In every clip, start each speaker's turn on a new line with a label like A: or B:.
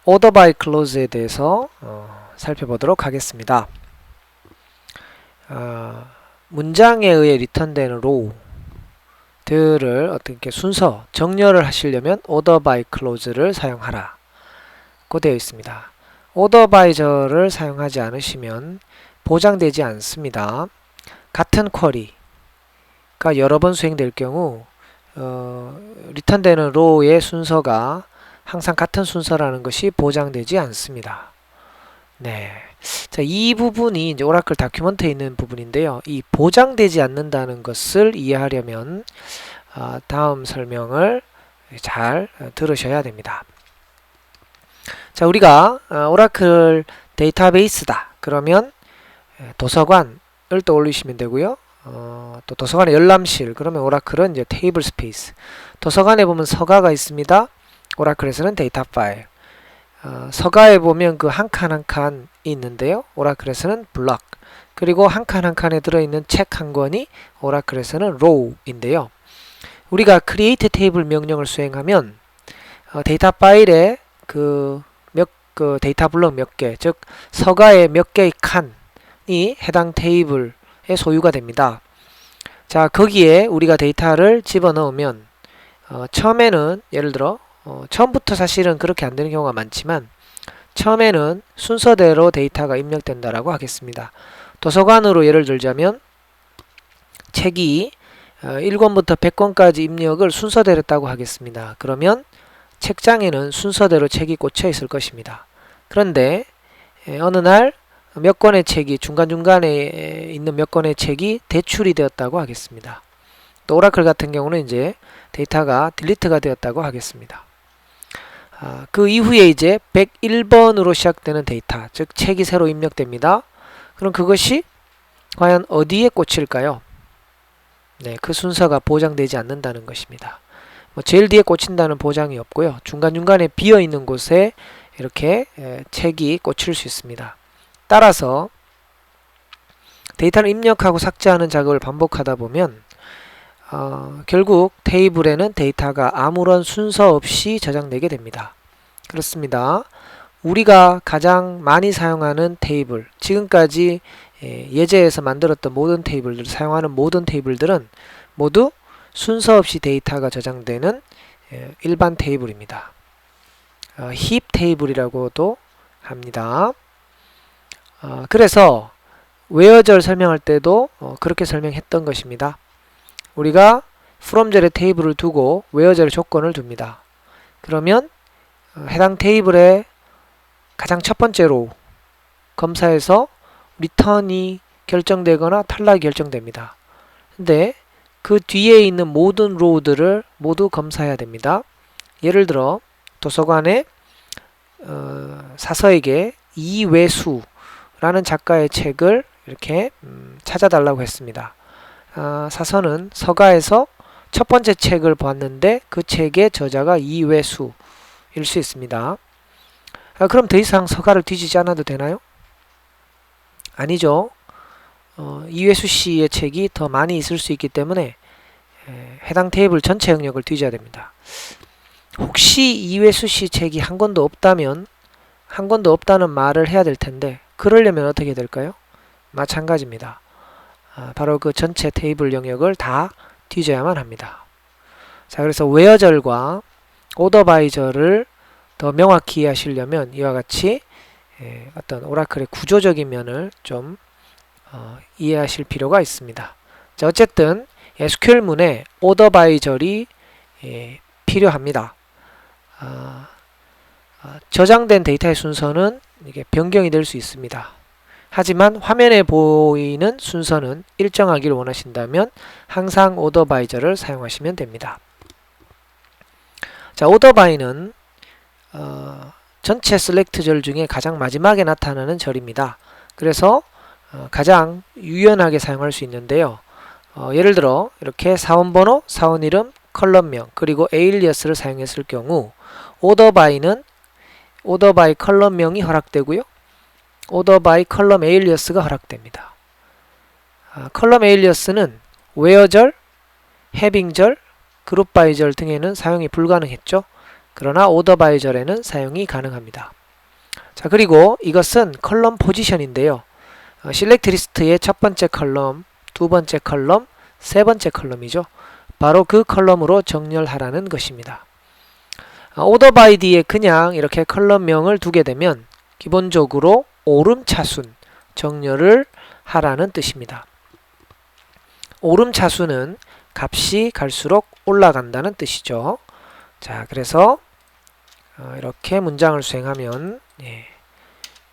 A: order by clause에 대해서 살펴보도록 하겠습니다. 문장에 의해 리턴되는 row들을 어떻게 순서, 정렬을 하시려면 order by clause를 사용하라 고 되어 있습니다. order by를 사용하지 않으시면 보장되지 않습니다. 같은 쿼리가 여러 번 수행될 경우 리턴되는 row의 순서가 항상 같은 순서라는 것이 보장되지 않습니다. 네. 자, 이 부분이 이제 오라클 다큐먼트에 있는 부분인데요. 이 보장되지 않는다는 것을 이해하려면 다음 설명을 잘 들으셔야 됩니다. 자, 우리가 오라클 데이터베이스다. 그러면 도서관을 떠올리시면 되고요. 또 도서관의 열람실, 그러면 오라클은 이제 테이블 스페이스. 도서관에 보면 서가가 있습니다. 오라클에서는 데이터 파일. 서가에 보면 그 한 칸 한 칸이 있는데요. 오라클에서는 블럭. 그리고 한 칸 한 칸에 들어있는 책 한 권이 오라클에서는 row인데요. 우리가 create table 명령을 수행하면 데이터 파일에 그 데이터 블럭 몇 개, 즉 서가의 몇 개의 칸이 해당 테이블의 소유가 됩니다. 자, 거기에 우리가 데이터를 집어넣으면 처음에는 예를 들어 처음부터 사실은 그렇게 안 되는 경우가 많지만 처음에는 순서대로 데이터가 입력된다라고 하겠습니다. 도서관으로 예를 들자면 책이 1권부터 100권까지 입력을 순서대로 했다고 하겠습니다. 그러면 책장에는 순서대로 책이 꽂혀 있을 것입니다. 그런데 어느 날 몇 권의 책이 중간중간에 있는 몇 권의 책이 대출이 되었다고 하겠습니다. 또 오라클 같은 경우는 이제 데이터가 딜리트가 되었다고 하겠습니다. 그 이후에 이제 101번으로 시작되는 데이터, 즉 책이 새로 입력됩니다. 그럼 그것이 과연 어디에 꽂힐까요? 네, 그 순서가 보장되지 않는다는 것입니다. 제일 뒤에 꽂힌다는 보장이 없고요. 중간중간에 비어있는 곳에 이렇게 책이 꽂힐 수 있습니다. 따라서 데이터를 입력하고 삭제하는 작업을 반복하다 보면 결국 테이블에는 데이터가 아무런 순서 없이 저장되게 됩니다. 그렇습니다. 우리가 가장 많이 사용하는 테이블, 지금까지 예제에서 만들었던 모든 테이블들, 사용하는 모든 테이블들은 모두 순서 없이 데이터가 저장되는 일반 테이블입니다. 힙 테이블이라고도 합니다. 그래서 where절 설명할 때도 그렇게 설명했던 것입니다. 우리가 from절에 테이블을 두고 where절에 조건을 둡니다. 그러면 해당 테이블의 가장 첫 번째 로우 검사에서 리턴이 결정되거나 탈락이 결정됩니다. 근데 그 뒤에 있는 모든 로우들을 모두 검사해야 됩니다. 예를 들어 도서관에 사서에게 이외수라는 작가의 책을 이렇게 찾아달라고 했습니다. 사서는 서가에서 첫 번째 책을 봤는데 그 책의 저자가 이외수일 수 있습니다. 그럼 더 이상 서가를 뒤지지 않아도 되나요? 아니죠. 이외수 씨의 책이 더 많이 있을 수 있기 때문에 해당 테이블 전체 영역을 뒤져야 됩니다. 혹시 이외수 씨 책이 한 권도 없다면 한 권도 없다는 말을 해야 될 텐데 그러려면 어떻게 될까요? 마찬가지입니다. 바로 그 전체 테이블 영역을 다 뒤져야만 합니다. 자, 그래서 where절과 order by절을 더 명확히 이해하시려면 이와 같이 어떤 오라클의 구조적인 면을 좀 이해하실 필요가 있습니다. 자, 어쨌든 SQL문에 order by절이 필요합니다. 저장된 데이터의 순서는 이게 변경이 될 수 있습니다. 하지만 화면에 보이는 순서는 일정하기를 원하신다면 항상 order by절을 사용하시면 됩니다. 자, order by는 전체 select절 중에 가장 마지막에 나타나는 절입니다. 그래서 가장 유연하게 사용할 수 있는데요. 예를 들어 이렇게 사원번호, 사원 이름, 컬럼명, 그리고 alias를 사용했을 경우 order by는 order by 컬럼명이 허락되고요. order by 컬럼 alias가 허락됩니다. 컬럼 alias는 where절, having절, group by절 등에는 사용이 불가능했죠. 그러나 오더 바이 절에는 사용이 가능합니다. 자, 그리고 이것은 컬럼 포지션인데요. 실렉트 리스트의 첫 번째 컬럼, 두 번째 컬럼, 세 번째 컬럼이죠. 바로 그 컬럼으로 정렬하라는 것입니다. 오더 바이 뒤에 그냥 이렇게 컬럼명을 두게 되면 기본적으로 오름차순 정렬을 하라는 뜻입니다. 오름차순은 값이 갈수록 올라간다는 뜻이죠. 자, 그래서 이렇게 문장을 수행하면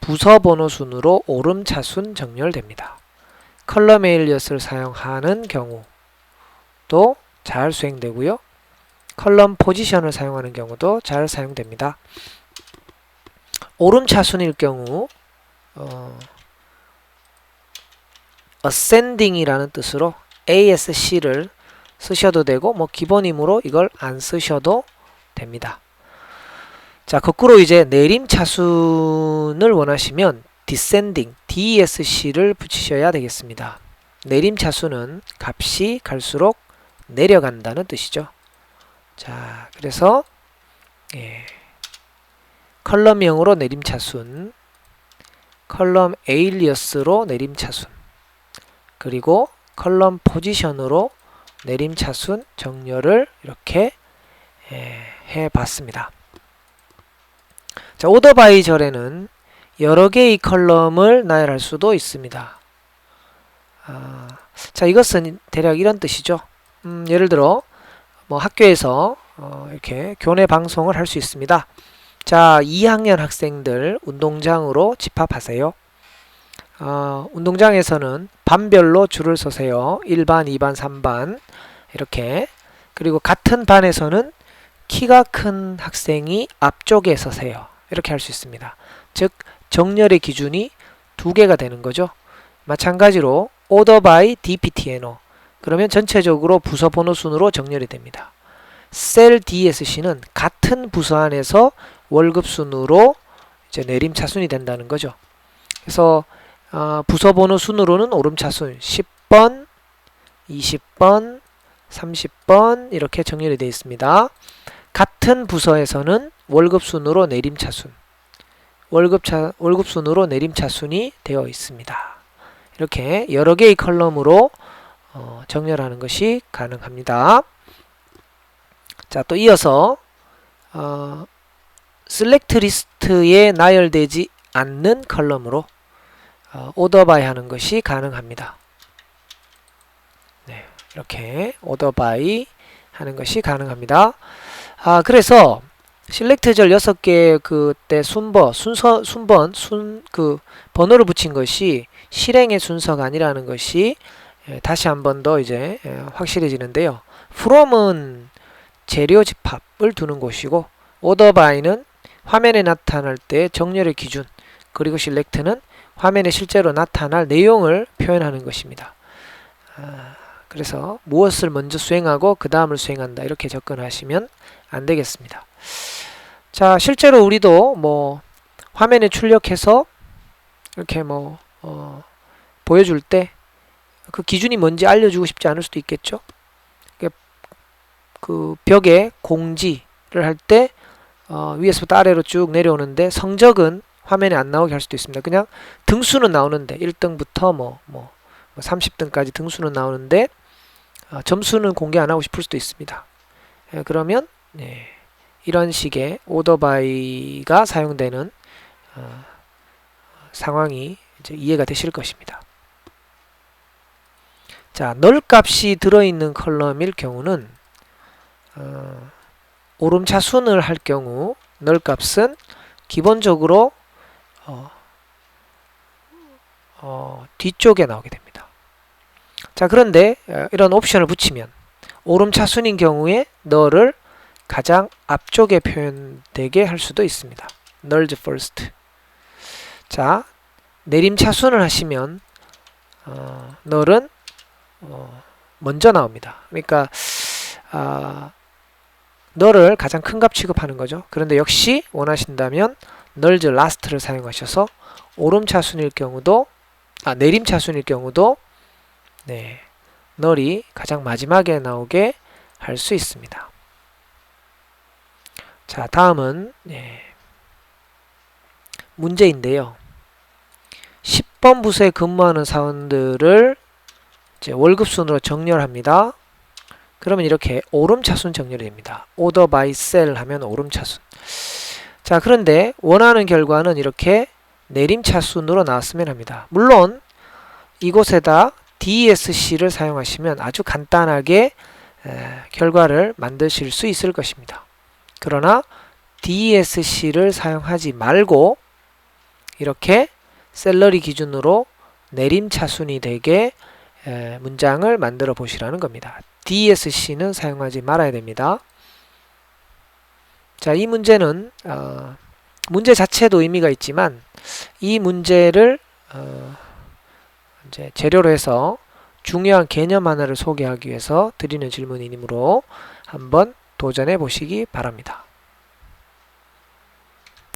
A: 부서 번호 순으로 오름차순 정렬됩니다. 컬럼 에일리어스를 사용하는 경우도 잘 수행되고요. 컬럼 포지션을 사용하는 경우도 잘 사용됩니다. 오름차순일 경우 ascending이라는 뜻으로 ASC를 쓰셔도 되고 기본이므로 이걸 안 쓰셔도 됩니다. 자, 거꾸로 이제 내림차순을 원하시면 descending, DESC를 붙이셔야 되겠습니다. 내림차순은 값이 갈수록 내려간다는 뜻이죠. 자, 그래서 컬럼명으로 내림차순, 컬럼 에일리어스로 내림차순, 그리고 컬럼 포지션으로 내림차순 정렬을 이렇게 해봤습니다. 자, 오더 바이 절에는 여러 개의 컬럼을 나열할 수도 있습니다. 자, 이것은 대략 이런 뜻이죠. 예를 들어 학교에서 이렇게 교내 방송을 할 수 있습니다. 자, 2학년 학생들 운동장으로 집합하세요. 운동장에서는 반별로 줄을 서세요. 1반, 2반, 3반 이렇게. 그리고 같은 반에서는 키가 큰 학생이 앞쪽에 서세요. 이렇게 할 수 있습니다. 즉 정렬의 기준이 두 개가 되는 거죠. 마찬가지로 order by DPTNO 그러면 전체적으로 부서 번호 순으로 정렬이 됩니다. 셀 DSC는 같은 부서 안에서 월급 순으로 이제 내림차순이 된다는 거죠. 그래서 부서 번호 순으로는 오름차순 10번, 20번, 30번 이렇게 정렬이 되어 있습니다. 같은 부서에서는 월급 순으로 내림차순, 월급 순으로 내림차순이 되어 있습니다. 이렇게 여러 개의 컬럼으로 정렬하는 것이 가능합니다. 자, 또 이어서 select 리스트에 나열되지 않는 컬럼으로 order by 하는 것이 가능합니다. 네, 이렇게 order by 하는 것이 가능합니다. 그래서 select 절 6개 그때 번호를 붙인 것이 실행의 순서가 아니라는 것이 다시 한 번 더 이제 확실해지는데요. from은 재료 집합을 두는 곳이고 order by는 화면에 나타날 때 정렬의 기준, 그리고 select는 화면에 실제로 나타날 내용을 표현하는 것입니다. 그래서 무엇을 먼저 수행하고 그 다음을 수행한다 이렇게 접근하시면 안 되겠습니다. 자, 실제로 우리도 화면에 출력해서 이렇게 보여줄 때 그 기준이 뭔지 알려주고 싶지 않을 수도 있겠죠. 그 벽에 공지를 할 때 위에서부터 아래로 쭉 내려오는데 성적은 화면에 안 나오게 할 수도 있습니다. 그냥 등수는 나오는데 1등부터 30등까지 등수는 나오는데 점수는 공개 안 하고 싶을 수도 있습니다. 그러면 이런 식의 order by가 사용되는 상황이 이제 이해가 되실 것입니다. 자, 널 값이 들어있는 컬럼일 경우는 오름차순을 할 경우 널 값은 기본적으로 뒤쪽에 나오게 됩니다. 자, 그런데 이런 옵션을 붙이면 오름차순인 경우에 널을 가장 앞쪽에 표현되게 할 수도 있습니다. 널즈 first. 자, 내림차순을 하시면 널은 먼저 나옵니다. 그러니까 널을 가장 큰 값 취급하는 거죠. 그런데 역시 원하신다면 널즈 last를 사용하셔서 오름차순일 경우도 내림차순일 경우도 널이 가장 마지막에 나오게 할 수 있습니다. 자, 다음은 문제인데요. 10번 부서에 근무하는 사원들을 이제 월급 순으로 정렬합니다. 그러면 이렇게 오름차순 정렬이 됩니다. order by cell 하면 오름차순. 자, 그런데 원하는 결과는 이렇게 내림차순으로 나왔으면 합니다. 물론 이곳에다 DSC를 사용하시면 아주 간단하게 결과를 만드실 수 있을 것입니다. 그러나 DSC를 사용하지 말고 이렇게 셀러리 기준으로 내림차순이 되게 문장을 만들어 보시라는 겁니다. DSC는 사용하지 말아야 됩니다. 자, 이 문제는 문제 자체도 의미가 있지만 이 문제를 이제 재료로 해서 중요한 개념 하나를 소개하기 위해서 드리는 질문이므로 한번 도전해 보시기 바랍니다.